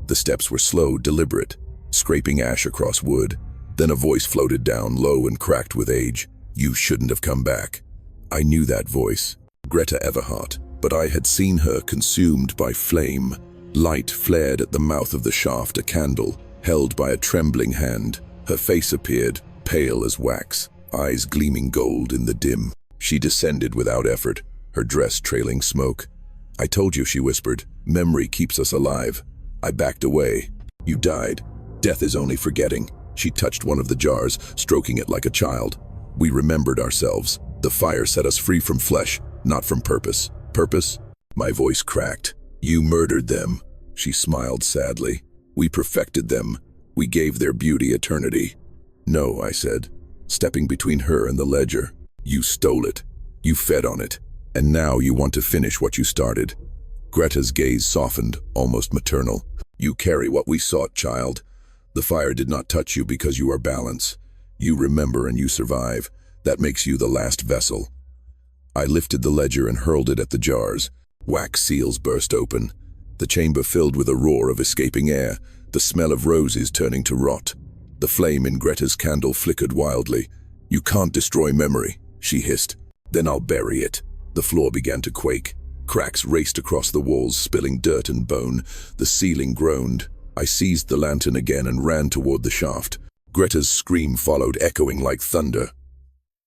The steps were slow, deliberate, scraping ash across wood. Then a voice floated down, low and cracked with age. "You shouldn't have come back." I knew that voice. Greta Everhart. but I had seen her consumed by flame. Light flared at the mouth of the shaft, a candle, held by a trembling hand. Her face appeared, pale as wax, eyes gleaming gold in the dim. She descended without effort, her dress trailing smoke. "I told you," she whispered. "Memory keeps us alive." I backed away. "You died. Death is only forgetting." She touched one of the jars, stroking it like a child. "We remembered ourselves. The fire set us free from flesh, not from purpose." "Purpose?" My voice cracked. "You murdered them." She smiled sadly. "We perfected them. We gave their beauty eternity." "No," I said, stepping between her and the ledger. "You stole it. You fed on it. And now you want to finish what you started." Greta's gaze softened, almost maternal. "You carry what we sought, child. The fire did not touch you because you are balance. You remember and you survive. That makes you the last vessel." I lifted the ledger and hurled it at the jars. Wax seals burst open. The chamber filled with a roar of escaping air, the smell of roses turning to rot. The flame in Greta's candle flickered wildly. "You can't destroy memory," she hissed. "Then I'll bury it." The floor began to quake. Cracks raced across the walls, spilling dirt and bone. The ceiling groaned. I seized the lantern again and ran toward the shaft. Greta's scream followed, echoing like thunder.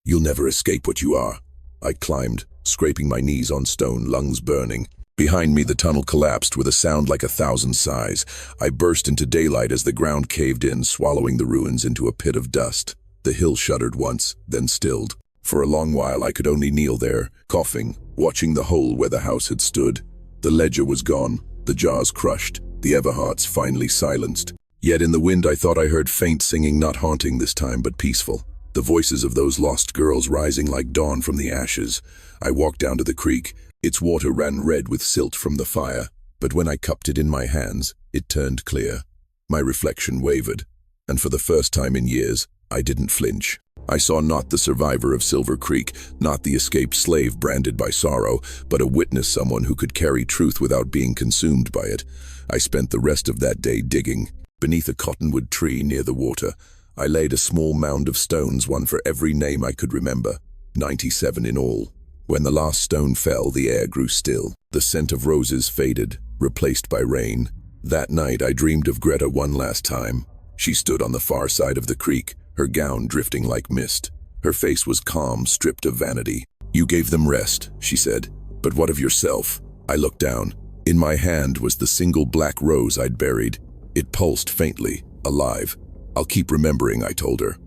"You'll never escape what you are." I climbed, scraping my knees on stone, lungs burning. Behind me, the tunnel collapsed with a sound like 1,000 sighs. I burst into daylight as the ground caved in, swallowing the ruins into a pit of dust. The hill shuddered once, then stilled. For a long while I could only kneel there, coughing, watching the hole where the house had stood. The ledger was gone, the jars crushed, the Everhearts finally silenced. Yet in the wind I thought I heard faint singing, not haunting this time, but peaceful. The voices of those lost girls rising like dawn from the ashes. I walked down to the creek. Its water ran red with silt from the fire, but when I cupped it in my hands, it turned clear. My reflection wavered, and for the first time in years, I didn't flinch. I saw not the survivor of Silver Creek, not the escaped slave branded by sorrow, but a witness, someone who could carry truth without being consumed by it. I spent the rest of that day digging. Beneath a cottonwood tree near the water, I laid a small mound of stones, one for every name I could remember, 97 in all. When the last stone fell, the air grew still. The scent of roses faded, replaced by rain. That night I dreamed of Greta one last time. She stood on the far side of the creek, her gown drifting like mist. Her face was calm, stripped of vanity. "You gave them rest," she said. "But what of yourself?" I looked down. In my hand was the single black rose I'd buried. It pulsed faintly, alive. "I'll keep remembering," I told her.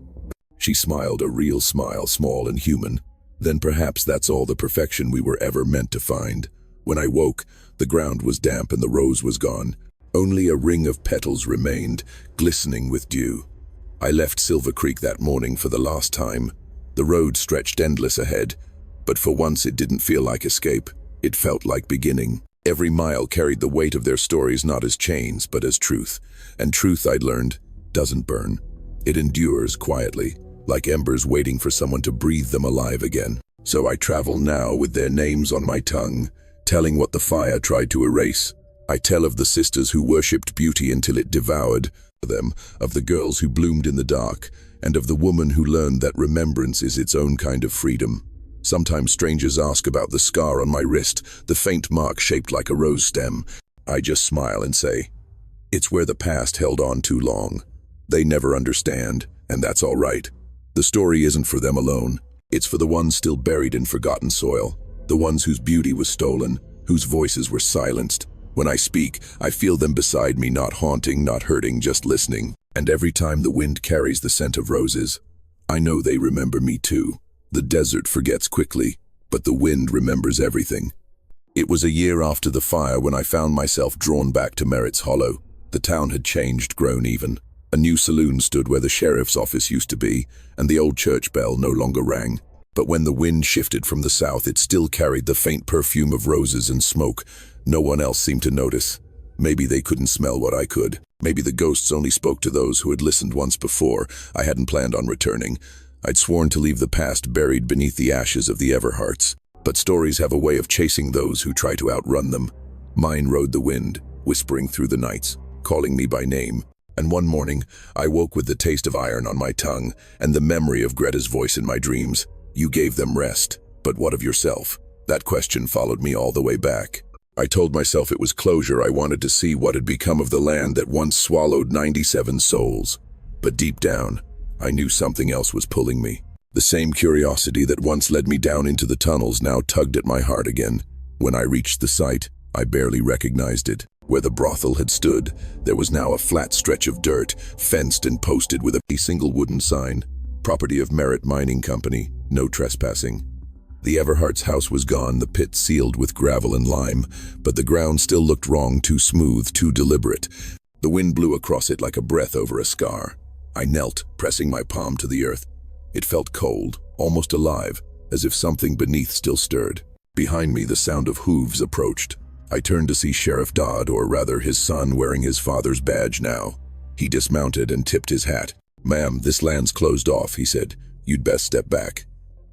She smiled, a real smile, small and human. Then perhaps that's all the perfection we were ever meant to find. When I woke, the ground was damp and the rose was gone. Only a ring of petals remained, glistening with dew. I left Silver Creek that morning for the last time. The road stretched endless ahead, but for once it didn't feel like escape. It felt like beginning. Every mile carried the weight of their stories, not as chains, but as truth. And truth, I'd learned, doesn't burn. It endures quietly, like embers waiting for someone to breathe them alive again. So I travel now with their names on my tongue, telling what the fire tried to erase. I tell of the sisters who worshipped beauty until it devoured them, of the girls who bloomed in the dark, and of the woman who learned that remembrance is its own kind of freedom. Sometimes strangers ask about the scar on my wrist, the faint mark shaped like a rose stem. I just smile and say, "It's where the past held on too long." They never understand, and that's all right. The story isn't for them alone. It's for the ones still buried in forgotten soil, the ones whose beauty was stolen, whose voices were silenced. When I speak, I feel them beside me, not haunting, not hurting, just listening. And every time the wind carries the scent of roses, I know they remember me too. The desert forgets quickly, but the wind remembers everything. It was a year after the fire when I found myself drawn back to Merritt's Hollow. The town had changed, grown even. A new saloon stood where the sheriff's office used to be, and the old church bell no longer rang. But when the wind shifted from the south, it still carried the faint perfume of roses and smoke. No one else seemed to notice. Maybe they couldn't smell what I could. Maybe the ghosts only spoke to those who had listened once before. I hadn't planned on returning. I'd sworn to leave the past buried beneath the ashes of the Everhearts. But stories have a way of chasing those who try to outrun them. Mine rode the wind, whispering through the nights, calling me by name. And one morning, I woke with the taste of iron on my tongue and the memory of Greta's voice in my dreams. "You gave them rest, but what of yourself?" That question followed me all the way back. I told myself it was closure. I wanted to see what had become of the land that once swallowed 97 souls. But deep down, I knew something else was pulling me. The same curiosity that once led me down into the tunnels now tugged at my heart again. When I reached the site, I barely recognized it. Where the brothel had stood, there was now a flat stretch of dirt, fenced and posted with a single wooden sign. Property of Merit Mining Company, no trespassing. The Everhart's house was gone, the pit sealed with gravel and lime, but the ground still looked wrong, too smooth, too deliberate. The wind blew across it like a breath over a scar. I knelt, pressing my palm to the earth. It felt cold, almost alive, as if something beneath still stirred. Behind me, the sound of hooves approached. I turned to see Sheriff Dodd, or rather his son, wearing his father's badge now. He dismounted and tipped his hat. "Ma'am, this land's closed off," he said. "You'd best step back."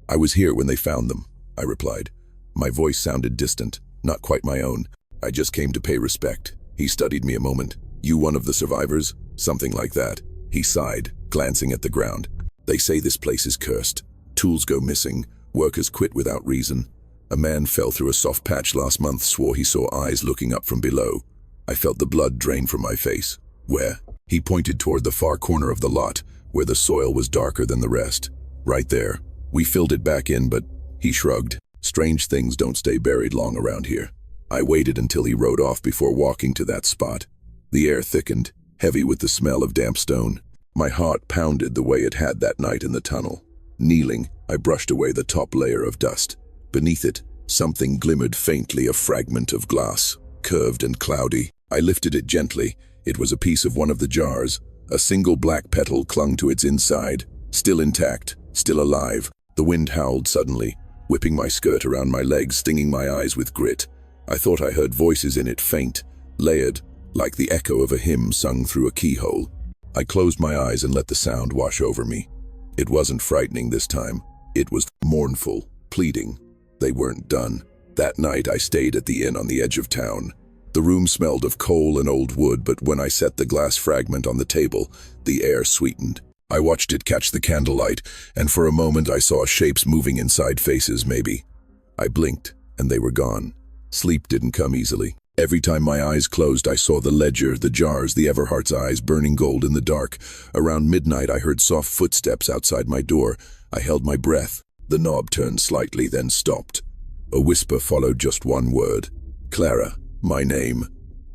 "I was here when they found them," I replied. My voice sounded distant, not quite my own. "I just came to pay respect." He studied me a moment. "You one of the survivors?" "Something like that." He sighed, glancing at the ground. "They say this place is cursed. Tools go missing, workers quit without reason. A man fell through a soft patch last month, swore he saw eyes looking up from below. I felt the blood drain from my face." "Where?" He pointed toward the far corner of the lot, where the soil was darker than the rest. "Right there. We filled it back in, but..." He shrugged. "Strange things don't stay buried long around here." I waited until he rode off before walking to that spot. The air thickened, heavy with the smell of damp stone. My heart pounded the way it had that night in the tunnel. Kneeling, I brushed away the top layer of dust. Beneath it, something glimmered faintly, a fragment of glass, curved and cloudy. I lifted it gently. It was a piece of one of the jars. A single black petal clung to its inside, still intact, still alive. The wind howled suddenly, whipping my skirt around my legs, stinging my eyes with grit. I thought I heard voices in it, faint, layered, like the echo of a hymn sung through a keyhole. I closed my eyes and let the sound wash over me. It wasn't frightening this time. It was mournful, pleading. They weren't done. That night I stayed at the inn on the edge of town. The room smelled of coal and old wood, but when I set the glass fragment on the table, the air sweetened. I watched it catch the candlelight, and for a moment I saw shapes moving inside faces, maybe. I blinked, and they were gone. Sleep didn't come easily. Every time my eyes closed, I saw the ledger, the jars, the Everhart's eyes burning gold in the dark. Around midnight, I heard soft footsteps outside my door. I held my breath. The knob turned slightly, then stopped. A whisper followed just one word. "Clara, my name."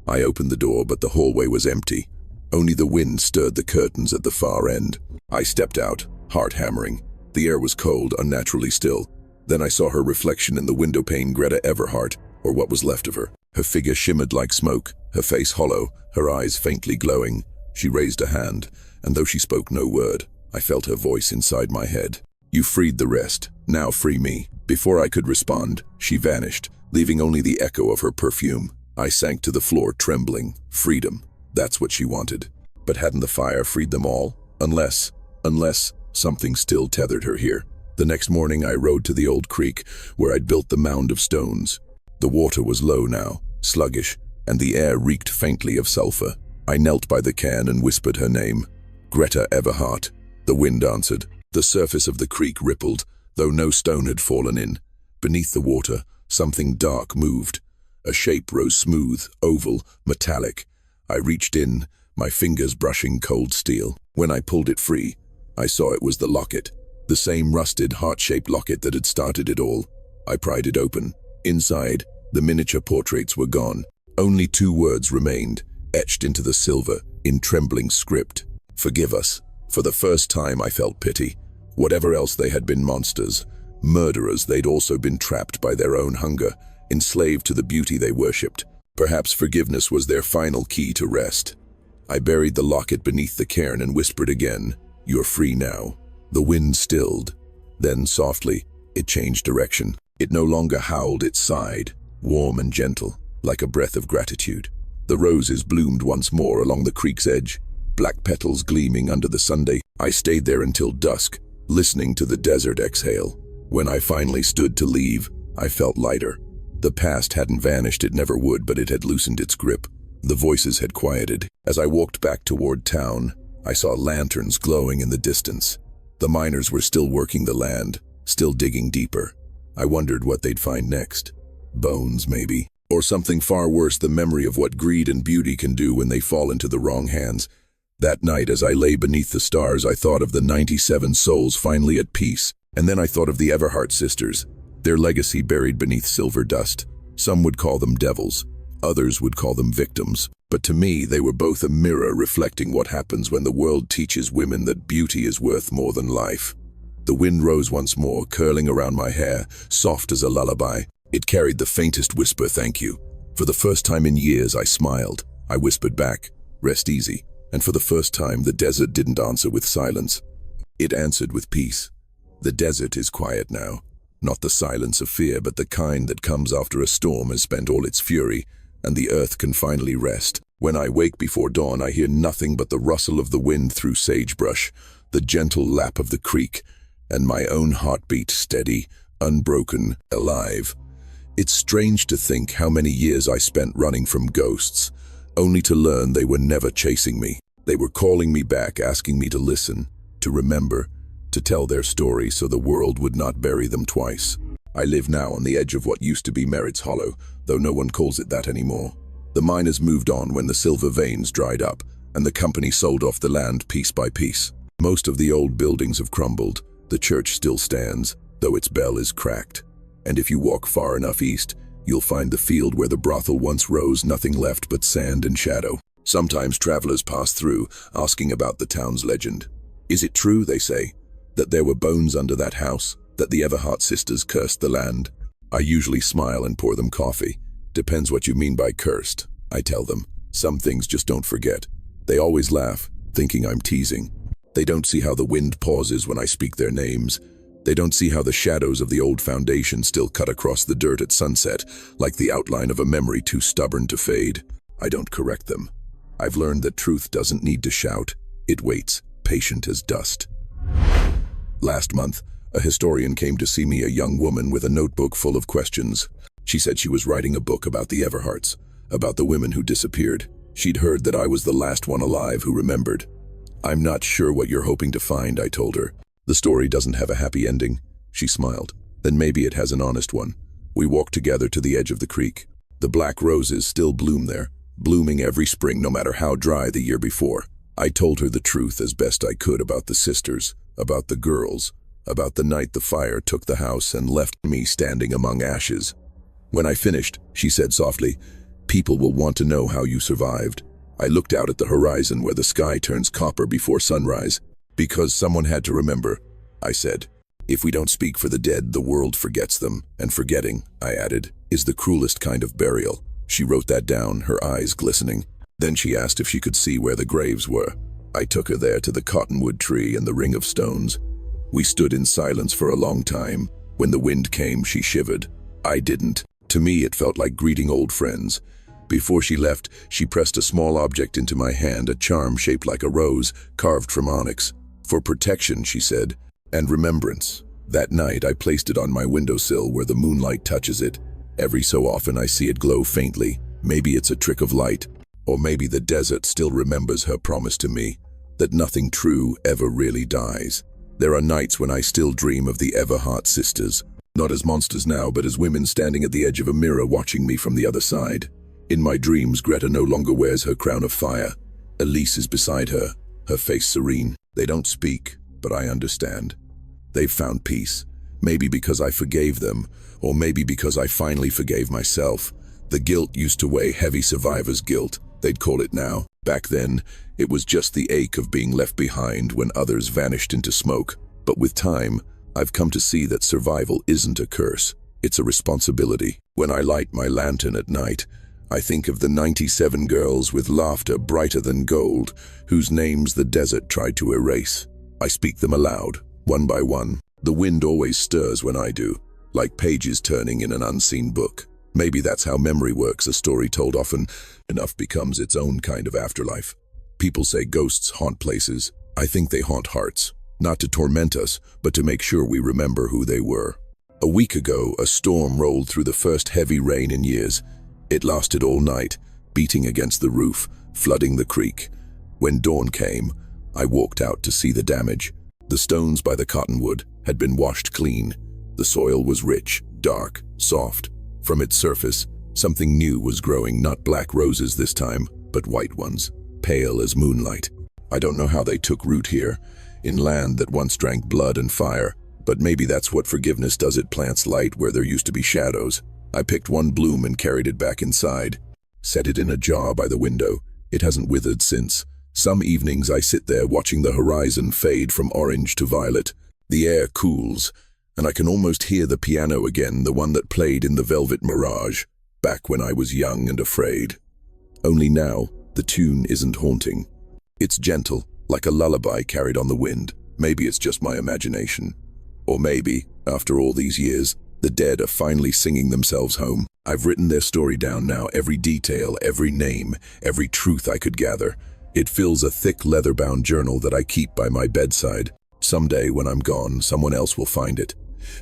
I opened the door, but the hallway was empty. Only the wind stirred the curtains at the far end. I stepped out, heart hammering. The air was cold, unnaturally still. Then I saw her reflection in the window pane, Greta Everhart, or what was left of her. Her figure shimmered like smoke, her face hollow, her eyes faintly glowing. She raised a hand, and though she spoke no word, I felt her voice inside my head. "You freed the rest, now free me." Before I could respond, she vanished, leaving only the echo of her perfume. I sank to the floor, trembling. Freedom. That's what she wanted. But hadn't the fire freed them all? Unless something still tethered her here. The next morning I rode to the old creek, where I'd built the mound of stones. The water was low now, sluggish, and the air reeked faintly of sulfur. I knelt by the cairn and whispered her name. "Greta Everhart." The wind answered. The surface of the creek rippled, though no stone had fallen in. Beneath the water, something dark moved. A shape rose smooth, oval, metallic. I reached in, my fingers brushing cold steel. When I pulled it free, I saw it was the locket, the same rusted, heart-shaped locket that had started it all. I pried it open. Inside, the miniature portraits were gone. Only 2 words remained, etched into the silver, in trembling script. "Forgive us." For the first time I felt pity. Whatever else they had been, monsters, murderers, they'd also been trapped by their own hunger, enslaved to the beauty they worshipped. Perhaps forgiveness was their final key to rest. I buried the locket beneath the cairn and whispered again, "You're free now." The wind stilled. Then, softly, it changed direction. It no longer howled, it sighed, warm and gentle, like a breath of gratitude. The roses bloomed once more along the creek's edge, black petals gleaming under the Sunday. I stayed there until dusk, listening to the desert exhale. When I finally stood to leave, I felt lighter. The past hadn't vanished, it never would, but it had loosened its grip. The voices had quieted. As I walked back toward town, I saw lanterns glowing in the distance. The miners were still working the land, still digging deeper. I wondered what they'd find next. Bones, maybe. Or something far worse, the memory of what greed and beauty can do when they fall into the wrong hands. That night, as I lay beneath the stars, I thought of the 97 souls finally at peace. And then I thought of the Everheart sisters, their legacy buried beneath silver dust. Some would call them devils, others would call them victims. But to me, they were both a mirror reflecting what happens when the world teaches women that beauty is worth more than life. The wind rose once more, curling around my hair, soft as a lullaby. It carried the faintest whisper, "Thank you." For the first time in years, I smiled. I whispered back, "Rest easy." And for the first time, the desert didn't answer with silence. It answered with peace. The desert is quiet now. Not the silence of fear, but the kind that comes after a storm has spent all its fury, and the earth can finally rest. When I wake before dawn, I hear nothing but the rustle of the wind through sagebrush, the gentle lap of the creek, and my own heartbeat steady, unbroken, alive. It's strange to think how many years I spent running from ghosts, only to learn they were never chasing me. They were calling me back, asking me to listen, to remember, to tell their story so the world would not bury them twice. I live now on the edge of what used to be Merritt's Hollow, though no one calls it that anymore. The miners moved on when the silver veins dried up, and the company sold off the land piece by piece. Most of the old buildings have crumbled. The church still stands, though its bell is cracked. And if you walk far enough east, you'll find the field where the brothel once rose, nothing left but sand and shadow. Sometimes travelers pass through, asking about the town's legend. Is it true, they say, that there were bones under that house, that the Everheart sisters cursed the land? I usually smile and pour them coffee. Depends what you mean by cursed, I tell them. Some things just don't forget. They always laugh, thinking I'm teasing. They don't see how the wind pauses when I speak their names. They don't see how the shadows of the old foundation still cut across the dirt at sunset, like the outline of a memory too stubborn to fade. I don't correct them. I've learned that truth doesn't need to shout. It waits, patient as dust. Last month, a historian came to see me, a young woman with a notebook full of questions. She said she was writing a book about the Everharts, about the women who disappeared. She'd heard that I was the last one alive who remembered. "I'm not sure what you're hoping to find," I told her. "The story doesn't have a happy ending." She smiled. "Then maybe it has an honest one." We walked together to the edge of the creek. The black roses still bloom there, blooming every spring no matter how dry the year before. I told her the truth as best I could about the sisters, about the girls, about the night the fire took the house and left me standing among ashes. When I finished, she said softly, "People will want to know how you survived." I looked out at the horizon where the sky turns copper before sunrise. "Because someone had to remember," I said. "If we don't speak for the dead, the world forgets them. And forgetting," I added, "is the cruelest kind of burial." She wrote that down, her eyes glistening. Then she asked if she could see where the graves were. I took her there to the cottonwood tree and the ring of stones. We stood in silence for a long time. When the wind came, she shivered. I didn't. To me, it felt like greeting old friends. Before she left, she pressed a small object into my hand, a charm shaped like a rose, carved from onyx. "For protection," she said, "and remembrance." That night, I placed it on my windowsill where the moonlight touches it. Every so often, I see it glow faintly. Maybe it's a trick of light, or maybe the desert still remembers her promise to me, that nothing true ever really dies. There are nights when I still dream of the Everheart sisters, not as monsters now, but as women standing at the edge of a mirror watching me from the other side. In my dreams, Greta no longer wears her crown of fire. Elise is beside her, her face serene. They don't speak, but I understand. They've found peace. Maybe because I forgave them, or maybe because I finally forgave myself. The guilt used to weigh heavy, survivor's guilt, they'd call it now. Back then, it was just the ache of being left behind when others vanished into smoke. But with time, I've come to see that survival isn't a curse. It's a responsibility. When I light my lantern at night, I think of the 97 girls with laughter brighter than gold, whose names the desert tried to erase. I speak them aloud, one by one. The wind always stirs when I do, like pages turning in an unseen book. Maybe that's how memory works, a story told often enough becomes its own kind of afterlife. People say ghosts haunt places. I think they haunt hearts, not to torment us, but to make sure we remember who they were. A week ago, a storm rolled through the first heavy rain in years. It lasted all night, beating against the roof, flooding the creek. When dawn came, I walked out to see the damage. The stones by the cottonwood had been washed clean. The soil was rich, dark, soft. From its surface, something new was growing, not black roses this time, but white ones, pale as moonlight. I don't know how they took root here, in land that once drank blood and fire, but maybe that's what forgiveness does. It plants light where there used to be shadows. I picked one bloom and carried it back inside. Set it in a jar by the window. It hasn't withered since. Some evenings I sit there watching the horizon fade from orange to violet. The air cools, and I can almost hear the piano again, the one that played in the Velvet Mirage, back when I was young and afraid. Only now, the tune isn't haunting. It's gentle, like a lullaby carried on the wind. Maybe it's just my imagination. Or maybe, after all these years, the dead are finally singing themselves home. I've written their story down now, every detail, every name, every truth I could gather. It fills a thick leather-bound journal that I keep by my bedside. Someday, when I'm gone, someone else will find it.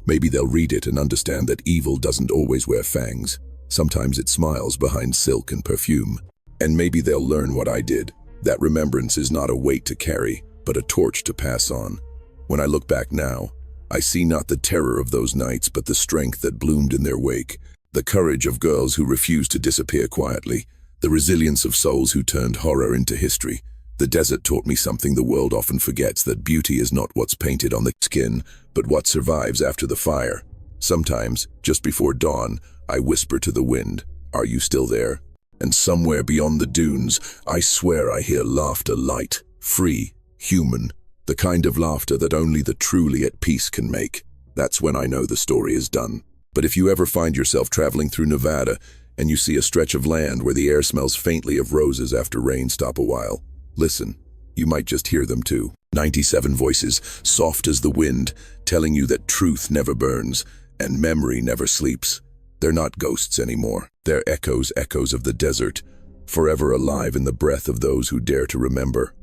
Maybe they'll read it and understand that evil doesn't always wear fangs. Sometimes it smiles behind silk and perfume. And maybe they'll learn what I did. That remembrance is not a weight to carry, but a torch to pass on. When I look back now, I see not the terror of those nights, but the strength that bloomed in their wake. The courage of girls who refused to disappear quietly. The resilience of souls who turned horror into history. The desert taught me something the world often forgets, that beauty is not what's painted on the skin, but what survives after the fire. Sometimes, just before dawn, I whisper to the wind, "Are you still there?" And somewhere beyond the dunes, I swear I hear laughter, light, free, human, the kind of laughter that only the truly at peace can make. That's when I know the story is done. But if you ever find yourself traveling through Nevada and you see a stretch of land where the air smells faintly of roses after rain, stop a while. Listen, you might just hear them too. 97 voices, soft as the wind, telling you that truth never burns and memory never sleeps. They're not ghosts anymore. They're echoes of the desert, forever alive in the breath of those who dare to remember.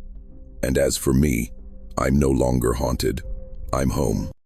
And as for me, I'm no longer haunted. I'm home.